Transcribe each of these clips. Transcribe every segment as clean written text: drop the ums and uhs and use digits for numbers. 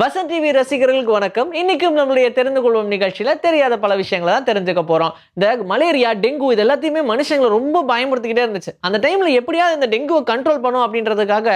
Vasanth TV ரசிகர்களுக்கு வணக்கம். இன்னைக்கும் நம்மளுடைய தெரிந்து கொள்வோம் நிகழ்ச்சியில தெரியாத பல விஷயங்களை தான் தெரிஞ்சுக்க போறோம். இந்த மலேரியா, டெங்கு இது எல்லாத்தையுமே மனுஷங்களை ரொம்ப பயமுறுத்திக்கிட்டே இருந்துச்சு. அந்த டைம்ல எப்படியாவது இந்த டெங்குவை கண்ட்ரோல் பண்ணும் அப்படின்றதுக்காக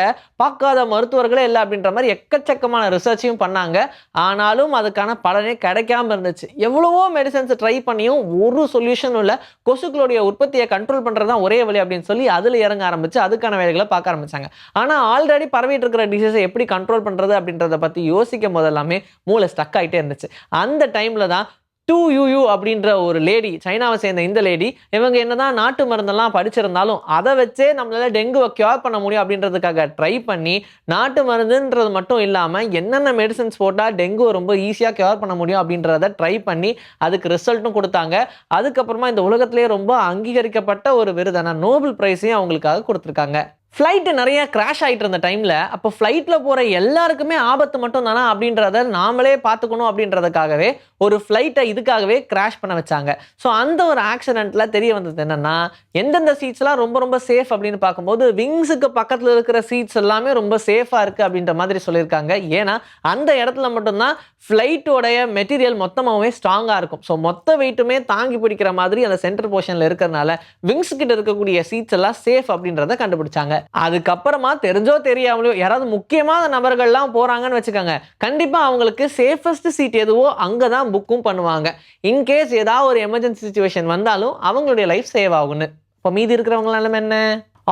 பார்க்காத மருத்துவர்களே இல்லை அப்படின்ற மாதிரி எக்கச்சக்கமான ரிசர்ச்சையும் பண்ணாங்க. ஆனாலும் அதுக்கான பலனே கிடைக்காம இருந்துச்சு. எவ்வளவோ மெடிசன்ஸ் ட்ரை பண்ணியும் ஒரு சொல்யூஷனும் இல்லை. கொசுக்களுடைய உற்பத்தியை கண்ட்ரோல் பண்றது தான் ஒரே வழி அப்படின்னு சொல்லி அதுல இறங்க ஆரம்பிச்சு அதுக்கான வேலைகளை பார்க்க ஆரம்பிச்சாங்க. ஆனா ஆல்ரெடி பரவிட்டு இருக்கிற டிசீஸை எப்படி கண்ட்ரோல் பண்றது அப்படின்றத பத்தி யோசிக்கும் போதெல்லாமே மூளை ஸ்டக் ஆகிட்டே இருந்துச்சு. அந்த டைம்ல தான் 2UU அப்படின்ற ஒரு லேடி, சைனாவை சேர்ந்த இந்த லேடி, இவங்க என்னதான் நாட்டு மருந்தெல்லாம் படிச்சிருந்தாலும் அதை வச்சே நம்மளால டெங்குவை கியூர் பண்ண முடியும் அப்படின்றதுக்காக ட்ரை பண்ணி நாட்டு மருந்துன்றது மட்டும் இல்லாமல் என்னென்ன மெடிசன்ஸ் போட்டால் டெங்குவை ரொம்ப ஈஸியாக கியூர் பண்ண முடியும் அப்படின்றத ட்ரை பண்ணி அதுக்கு ரிசல்ட்டும் கொடுத்தாங்க. அதுக்கப்புறமா இந்த உலகத்திலேயே ரொம்ப அங்கீகரிக்கப்பட்ட ஒரு விருதான நோபல் பிரைஸையும் அவங்களுக்காக கொடுத்துருக்காங்க. ஃப்ளைட்டு நிறைய கிராஷ் ஆகிட்டு இருந்த டைமில் அப்போ ஃப்ளைட்டில் போகிற எல்லாருக்குமே ஆபத்து மட்டும் தானா அப்படின்றத நாமளே பார்த்துக்கணும் அப்படின்றதுக்காகவே ஒரு ஃப்ளைட்டை இதுக்காகவே கிராஷ் பண்ண வச்சாங்க. ஸோ அந்த ஒரு ஆக்சிடெண்ட்டில் தெரிய வந்தது என்னென்னா, எந்தெந்த சீட்ஸ்லாம் ரொம்ப ரொம்ப சேஃப் அப்படின்னு பார்க்கும்போது விங்ஸுக்கு பக்கத்தில் இருக்கிற சீட்ஸ் எல்லாமே ரொம்ப சேஃபாக இருக்குது அப்படின்ற மாதிரி சொல்லியிருக்காங்க. ஏன்னா அந்த இடத்துல மட்டும்தான் ஃப்ளைட்டோடைய மெட்டீரியல் மொத்தமாகவே ஸ்ட்ராங்காக இருக்கும். ஸோ மொத்த வெயிட்டுமே தாங்கி பிடிக்கிற மாதிரி அந்த சென்டர் போர்ஷனில் இருக்கிறதுனால விங்ஸ் கிட்ட இருக்கக்கூடிய சீட்ஸ் எல்லாம் சேஃப் அப்படின்றத கண்டுபிடிச்சாங்க. அதுக்கப்புறமா தெரிஞ்சோ தெரியாமலையோ யாராவது முக்கியமான நபர்கள்லாம் போறாங்கன்னு வச்சுக்கோங்க, கண்டிப்பா அவங்களுக்கு சேஃபஸ்ட் சீட் எதுவோ அங்கதான் புக்கும் பண்ணுவாங்க. இன்கேஸ் ஏதாவது ஒரு எமர்ஜென்சி சிச்சுவேஷன் வந்தாலும் அவங்களுடைய லைஃப் சேவ் ஆகும்னு. இப்போ மீதி இருக்கிறவங்களால என்ன,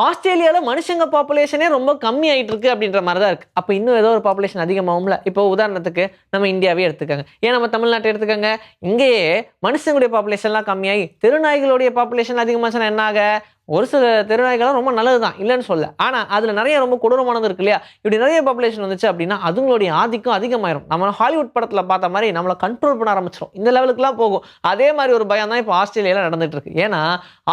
ஆஸ்திரேலியாவில் மனுஷங்க பாப்புலேஷனே ரொம்ப கம்மி ஆகிட்டு இருக்கு அப்படின்ற மாதிரி தான் இருக்குது. அப்போ இன்னும் ஏதோ ஒரு பாப்புலேஷன் அதிகமாகும்ல. இப்போ உதாரணத்துக்கு நம்ம இந்தியாவே எடுத்துக்கோங்க, ஏன் நம்ம தமிழ்நாட்டை எடுத்துக்கோங்க. இங்கேயே மனுஷங்களுடைய பாப்புலேஷன்லாம் கம்மியாகி திருநாய்களுடைய பாப்புலேஷன் அதிகமாச்சுன்னா என்ன ஆக, ஒரு சில தெருநாய்கள்லாம் ரொம்ப நல்லது தான், இல்லைன்னு சொல்ல. ஆனால் அதில் நிறைய ரொம்ப கொடூரமானது இருக்கு இல்லையா. இப்படி நிறைய பாப்புலேஷன் வந்துச்சு அப்படின்னா அதுங்களுடைய ஆதிக்கம் அதிகமாயிரும். நம்ம ஹாலிவுட் படத்தில் பார்த்த மாதிரி நம்மளை கண்ட்ரோல் பண்ண ஆரம்பிச்சிடும். இந்த லெவலுக்குலாம் போகும். அதே மாதிரி ஒரு பயம் தான் இப்போ ஆஸ்திரேலியாவில் நடந்துட்டு இருக்கு. ஏன்னா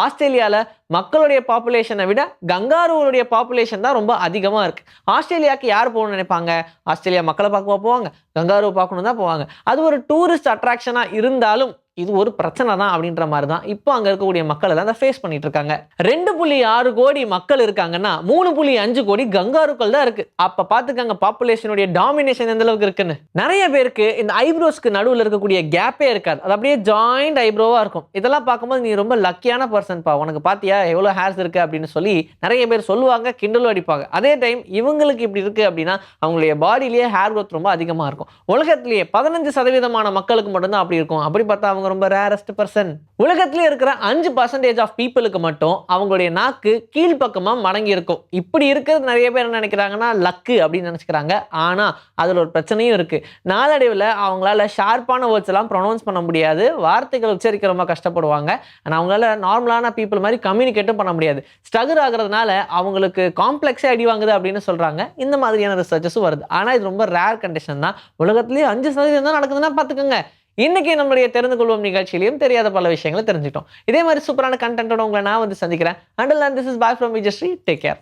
ஆஸ்திரேலியாவில் மக்களுடைய பாப்புலேஷனை விட கங்காருடைய பாப்புலேஷன் தான் ரொம்ப அதிகமாக இருக்குது. ஆஸ்திரேலியாவுக்கு யார் போகணும்னு நினைப்பாங்க? ஆஸ்திரேலியா மக்களை பார்க்க போவாங்க, கங்காருவை பார்க்கணும் தான் போவாங்க. அது ஒரு டூரிஸ்ட் அட்ராக்ஷனாக இருந்தாலும் இது ஒரு பிரச்சனை தான் அப்படின்ற மாதிரி தான் இப்போ அங்கே இருக்கக்கூடிய மக்கள் எல்லாம் அதை ஃபேஸ் பண்ணிட்டு இருக்காங்க. 2.6 கோடி மக்கள் இருக்காங்கன்னா 3.5 கோடி கங்காருக்கள் தான் இருக்கு. அப்போ பார்த்துக்கங்க பாப்புலேஷனுடைய டாமினேஷன் எந்த அளவுக்கு இருக்குன்னு. நிறைய பேருக்கு இந்த ஐப்ரோஸ்க்கு நடுவில் இருக்கக்கூடிய கேப்பே இருக்காது, அது அப்படியே ஜாயிண்ட் ஐப்ரோவா இருக்கும். இதெல்லாம் பார்க்கும்போது நீ ரொம்ப லக்கியான பர்சன்ப்பா, உனக்கு பார்த்தியா எவ்வளோ ஹேர்ஸ் இருக்கு அப்படின்னு சொல்லி நிறைய பேர் சொல்லுவாங்க, கிண்டலும் அடிப்பாங்க. அதே டைம் இவங்களுக்கு இப்படி இருக்கு அப்படின்னா அவங்களுடைய பாடியிலேயே ஹேர் க்ரோத் ரொம்ப அதிகமாக இருக்கும். உலகத்திலேயே 15% மக்களுக்கு மட்டும்தான் அப்படி இருக்கும். அப்படி பார்த்தா அவங்க ரொம்ப ரேரஸ்ட் பர்சன். உலகத்திலே இருக்கிற 5% ஆஃப் பீப்புளுக்கு மட்டும் அவங்களுடைய நாக்கு கீழ்ப்பக்கமா மடங்கி இருக்கும். இப்படி இருக்கிறது நிறைய பேர் என்ன நினைக்கிறாங்கன்னா லக்கு அப்படின்னு நினைச்சுக்கிறாங்க. ஆனா அதுல ஒரு பிரச்சனையும் இருக்கு. நாளடைவில் அவங்களால ஷார்ப்பான வேர்ட்ஸ் எல்லாம் ப்ரொனவுன்ஸ் பண்ண முடியாது, வார்த்தைகள் உச்சரிக்க ரொம்ப கஷ்டப்படுவாங்க. ஆனால் அவங்களால நார்மலான பீப்புள் மாதிரி கம்யூனிகேட்டும் பண்ண முடியாது. ஸ்ட்ரகிள் ஆகிறதுனால அவங்களுக்கு காம்ப்ளெக்ஸே அடி வாங்குது அப்படின்னு சொல்றாங்க. இந்த மாதிரியான ரிசர்ச்சஸும் வருது. ஆனா இது ரொம்ப ரேர் கண்டிஷன் தான். உலகத்திலேயே 5% தான் நடக்குதுன்னா பார்த்துக்கோங்க. இன்னைக்கு நம்மளுடைய தெரிந்து கொள்வோம் நிகழ்ச்சியிலையும் தெரியாத பல விஷயங்களை தெரிஞ்சுட்டோம். இதே மாதிரி சூப்பரான கண்டென்ட்டோட உங்களை நான் வந்து சந்திக்கிறேன். Until then, this is bye from Vijayashree. Take care.